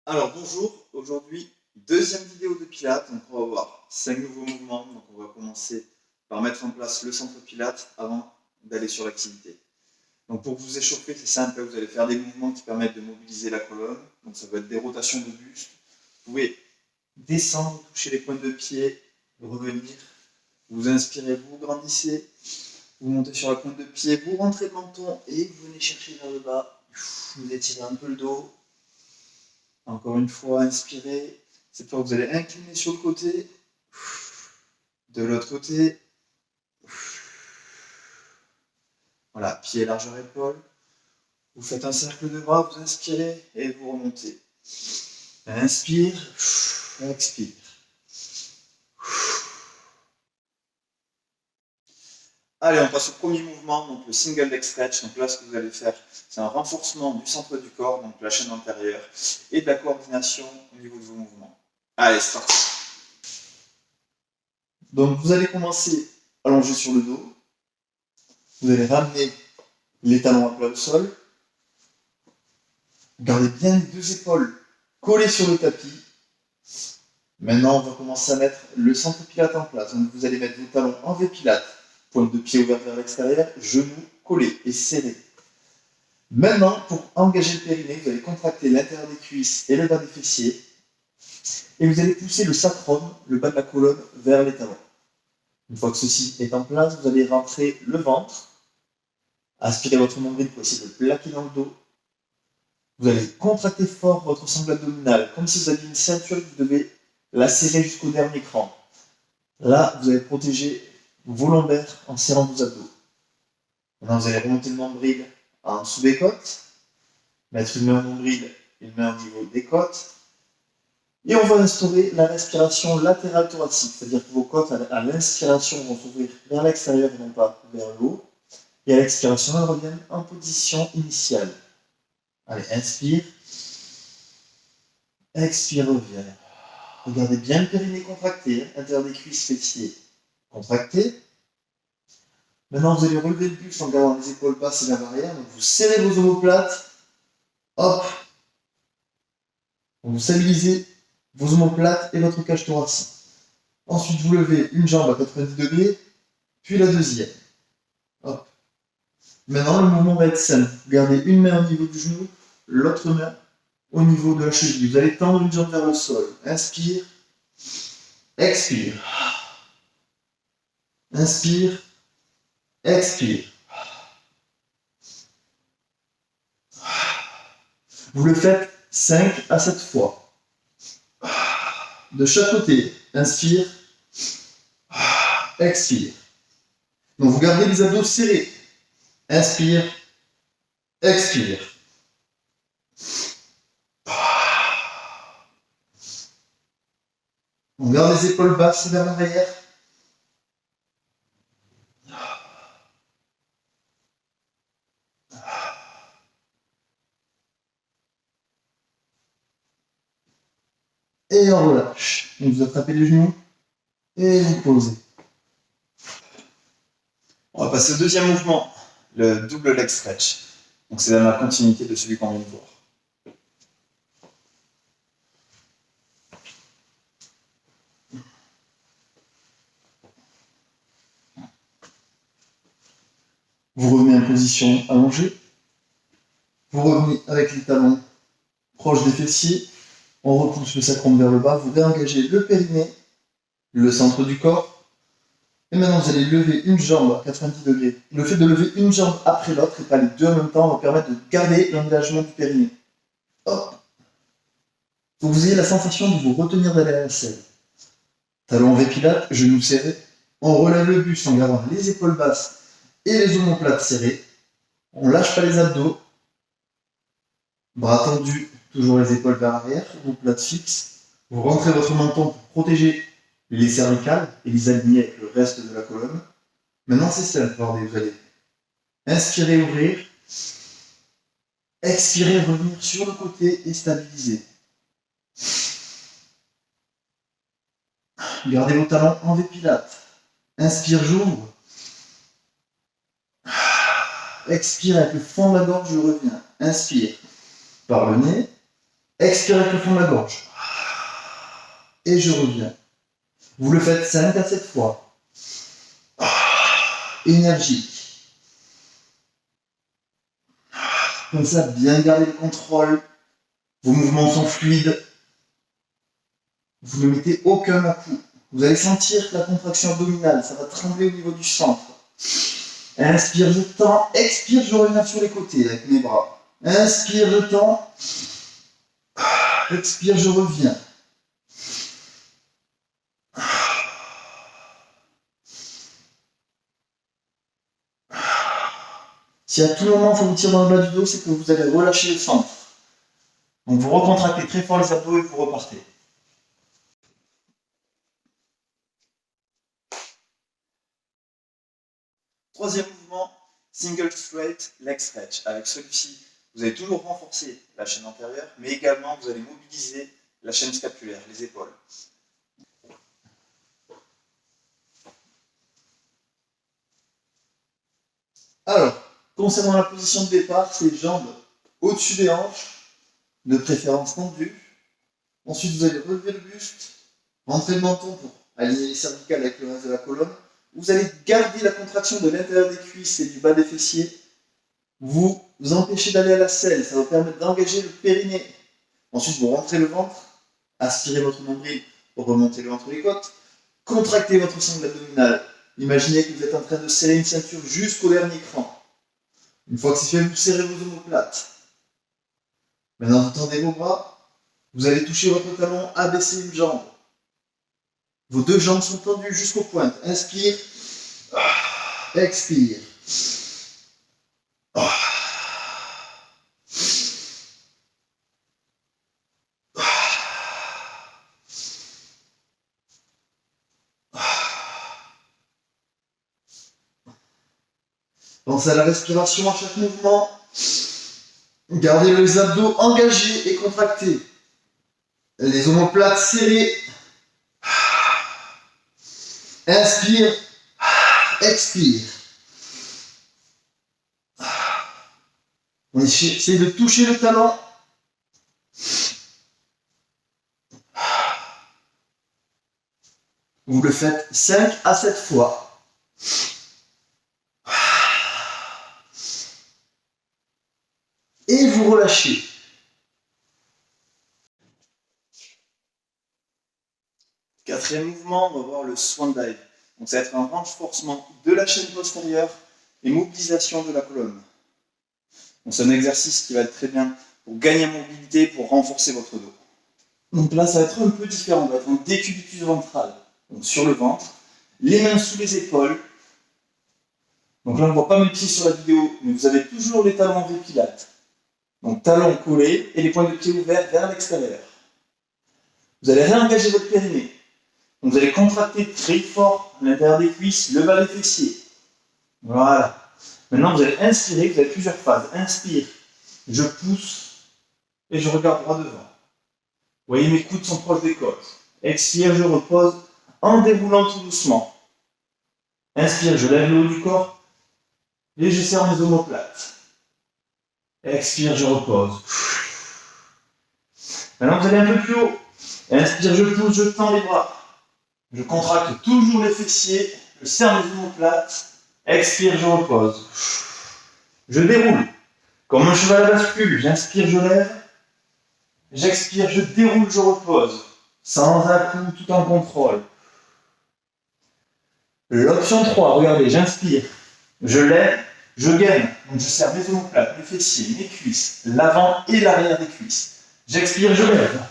Alors bonjour, aujourd'hui deuxième vidéo de Pilates, donc on va voir 5 nouveaux mouvements, donc on va commencer par mettre en place le centre Pilates avant d'aller sur l'activité. Donc pour vous échauffer, c'est simple, vous allez faire des mouvements qui permettent de mobiliser la colonne, donc ça va être des rotations de buste. Vous pouvez descendre, toucher les pointes de pied, revenir, vous inspirez, vous grandissez, vous montez sur la pointe de pied, vous rentrez le menton et vous venez chercher vers le bas, vous étirez un peu le dos. Encore une fois, inspirez. Cette fois, vous allez incliner sur le côté. De l'autre côté. Voilà, pied largeur épaule. Vous faites un cercle de bras, vous inspirez et vous remontez. Inspire, expire. Allez, on passe au premier mouvement, donc le single leg stretch. Donc là, ce que vous allez faire, c'est un renforcement du centre du corps, donc la chaîne antérieure, et de la coordination au niveau de vos mouvements. Allez, c'est parti. Donc vous allez commencer allongé sur le dos. Vous allez ramener les talons à plat au sol. Gardez bien les deux épaules collées sur le tapis. Maintenant, on va commencer à mettre le centre Pilates en place. Donc vous allez mettre vos talons en V Pilates, pointe de pied ouverte vers l'extérieur, genoux collés et serrés. Maintenant, pour engager le périnée, vous allez contracter l'intérieur des cuisses et le bas des fessiers. Et vous allez pousser le sacrum, le bas de la colonne, vers les talons. Une fois que ceci est en place, vous allez rentrer le ventre, aspirez votre nombril pour essayer de plaquer dans le dos. Vous allez contracter fort votre sangle abdominale, comme si vous aviez une ceinture et que vous devez la serrer jusqu'au dernier cran. Là, vous allez protéger vos lombaires en serrant vos abdos. Maintenant, vous allez remonter le nombril en dessous des côtes, mettre une main au nombril, une main au niveau des côtes. Et on va instaurer la respiration latérale thoracique, c'est-à-dire que vos côtes, à l'inspiration, vont s'ouvrir vers l'extérieur et non pas vers le haut. Et à l'expiration, elles reviennent en position initiale. Allez, inspire. Expire, reviens. Regardez bien le périnée contracté, intérieur des cuisses, fessiers contracté. Maintenant, vous allez relever le buste en gardant les épaules basses et vers l'arrière. Donc, vous serrez vos omoplates. Hop. Vous stabilisez vos omoplates et votre cage thoracique. Ensuite, vous levez une jambe à 90 degrés, puis la deuxième. Hop. Maintenant, le mouvement va être simple. Vous gardez une main au niveau du genou, l'autre main au niveau de la cheville. Vous allez tendre une jambe vers le sol. Inspire. Expire. Inspire. Expire. Vous le faites 5 à 7 fois. De chaque côté. Inspire. Expire. Donc vous gardez les abdos serrés. Inspire. Expire. On garde les épaules basses vers l'arrière. Et on relâche. Donc vous attrapez les genoux et vous posez. On va passer au deuxième mouvement, le double leg stretch. Donc c'est dans la continuité de celui qu'on vient de voir. Vous revenez en position allongée. Vous revenez avec les talons proches des fessiers. On repousse le sacrum vers le bas. Vous réengagez le périnée, le centre du corps. Et maintenant, vous allez lever une jambe à 90 degrés. Le fait de lever une jambe après l'autre et pas les deux en même temps va permettre de garder l'engagement du périnée. Hop. Faut que vous ayez la sensation de vous retenir derrière la selle. Talons V Pilates, genoux serrés. On relève le buste en gardant les épaules basses et les omoplates serrées. On lâche pas les abdos. Bras tendus, toujours les épaules vers l'arrière, omoplates fixes. Vous rentrez votre menton pour protéger les cervicales et les aligner avec le reste de la colonne. Maintenant, c'est simple, vous allez inspirer, ouvrir. Expirez, revenir sur le côté et stabiliser. Gardez vos talons en V Pilates. Inspire, j'ouvre. Expire avec le fond de la gorge, je reviens. Inspire par le nez. Expirez avec le fond de la gorge. Et je reviens. Vous le faites 5 à 7 fois. Énergique. Comme ça, bien garder le contrôle. Vos mouvements sont fluides. Vous ne mettez aucun à-coup. Vous allez sentir la contraction abdominale. Ça va trembler au niveau du centre. Inspire, je tends. Expire, je reviens sur les côtés avec mes bras. Inspire, je tends. Expire, je reviens. Si à tout moment ça vous tire dans le bas du dos, c'est que vous allez relâcher le centre. Donc vous recontractez très fort les abdos et vous repartez. Troisième mouvement, single straight leg stretch. Avec celui-ci, vous allez toujours renforcer la chaîne antérieure, mais également vous allez mobiliser la chaîne scapulaire, les épaules. Alors, concernant la position de départ, c'est les jambes au-dessus des hanches, de préférence tendues. Ensuite, vous allez relever le buste, rentrer le menton pour aligner les cervicales avec le reste de la colonne. Vous allez garder la contraction de l'intérieur des cuisses et du bas des fessiers. Vous empêchez d'aller à la selle, ça va permettre d'engager le périnée. Ensuite, vous rentrez le ventre, aspirez votre nombril, remontez-le entre les côtes, contractez votre sangle abdominale. Imaginez que vous êtes en train de serrer une ceinture jusqu'au dernier cran. Une fois que c'est fait, vous serrez vos omoplates. Maintenant, vous tendez vos bras, vous allez toucher votre talon, abaisser une jambe. Vos deux jambes sont tendues jusqu'aux pointes. Inspire, expire. Pensez à la respiration à chaque mouvement. Gardez les abdos engagés et contractés. Les omoplates serrées. Inspire, expire. On essaie de toucher le talon. Vous le faites 5 à 7 fois. Et vous relâchez. Quatrième mouvement, on va voir le swan dive. Donc ça va être un renforcement de la chaîne postérieure et mobilisation de la colonne. Donc c'est un exercice qui va être très bien pour gagner en mobilité, pour renforcer votre dos. Donc là, ça va être un peu différent. On va être en décubitus ventral, donc sur le ventre, les mains sous les épaules. Donc là, on ne voit pas mes pieds sur la vidéo, mais vous avez toujours les talons en V-Pilates. Donc talons collés et les pointes de pied ouverts vers l'extérieur. Vous allez réengager votre périnée. Donc vous allez contracter très fort l'intérieur des cuisses, le bas des fessiers. Voilà. Maintenant, vous allez inspirer, vous avez plusieurs phases. Inspire, je pousse et je regarde droit devant. Vous voyez, mes coudes sont proches des côtes. Expire, je repose en déroulant tout doucement. Inspire, je lève le haut du corps et je serre mes omoplates. Expire, je repose. Maintenant, vous allez un peu plus haut. Inspire, je pousse, je tends les bras. Je contracte toujours les fessiers, je serre mes omoplates. Expire, je repose. Je déroule. Comme un cheval à bascule, j'inspire, je lève. J'expire, je déroule, je repose. Sans à-coup, tout en contrôle. L'option 3, regardez, j'inspire, je lève, je gaine. Donc je serre mes omoplates, mes fessiers, mes cuisses, l'avant et l'arrière des cuisses. J'expire, je lève.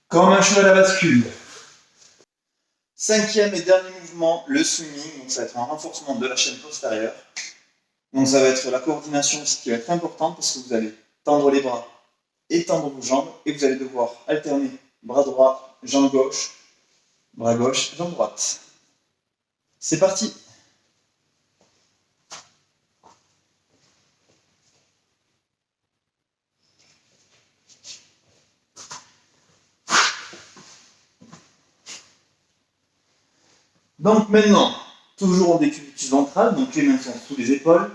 Comme un cheval à bascule. Cinquième et dernier mouvement, le swimming. Donc ça va être un renforcement de la chaîne postérieure. Donc ça va être la coordination qui va être importante parce que vous allez tendre les bras et tendre vos jambes et vous allez devoir alterner bras droit, jambe gauche, bras gauche, jambe droite. C'est parti. Donc maintenant, toujours en décubitus ventral, donc les mains sont sous les épaules.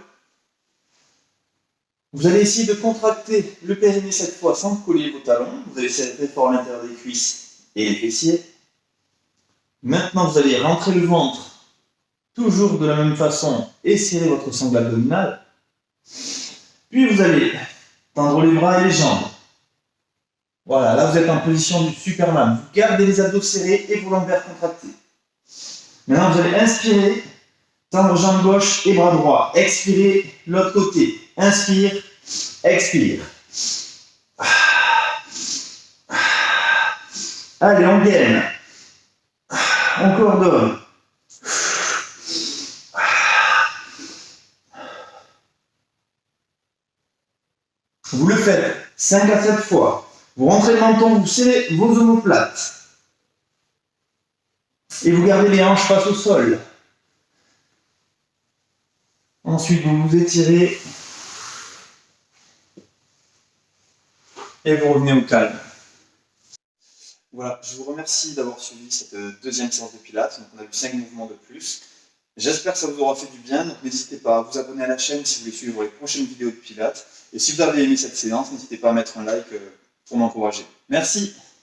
Vous allez essayer de contracter le périnée cette fois sans coller vos talons. Vous allez serrer fort à l'intérieur des cuisses et les fessiers. Maintenant, vous allez rentrer le ventre, toujours de la même façon, et serrer votre sangle abdominale. Puis vous allez tendre les bras et les jambes. Voilà, là vous êtes en position du Superman. Vous gardez les abdos serrés et vos lombaires contractés. Maintenant, vous allez inspirer, tendre jambe gauche et bras droit. Expirez, l'autre côté. Inspire, expire. Allez, on gaine. On coordonne. Vous le faites 5 à 7 fois. Vous rentrez le menton, vous serrez vos omoplates. Et vous gardez les hanches face au sol. Ensuite, vous vous étirez. Et vous revenez au calme. Voilà, je vous remercie d'avoir suivi cette deuxième séance de pilates. Donc on a vu 5 mouvements de plus. J'espère que ça vous aura fait du bien. Donc n'hésitez pas à vous abonner à la chaîne si vous voulez suivre les prochaines vidéos de pilates. Et si vous avez aimé cette séance, n'hésitez pas à mettre un like pour m'encourager. Merci.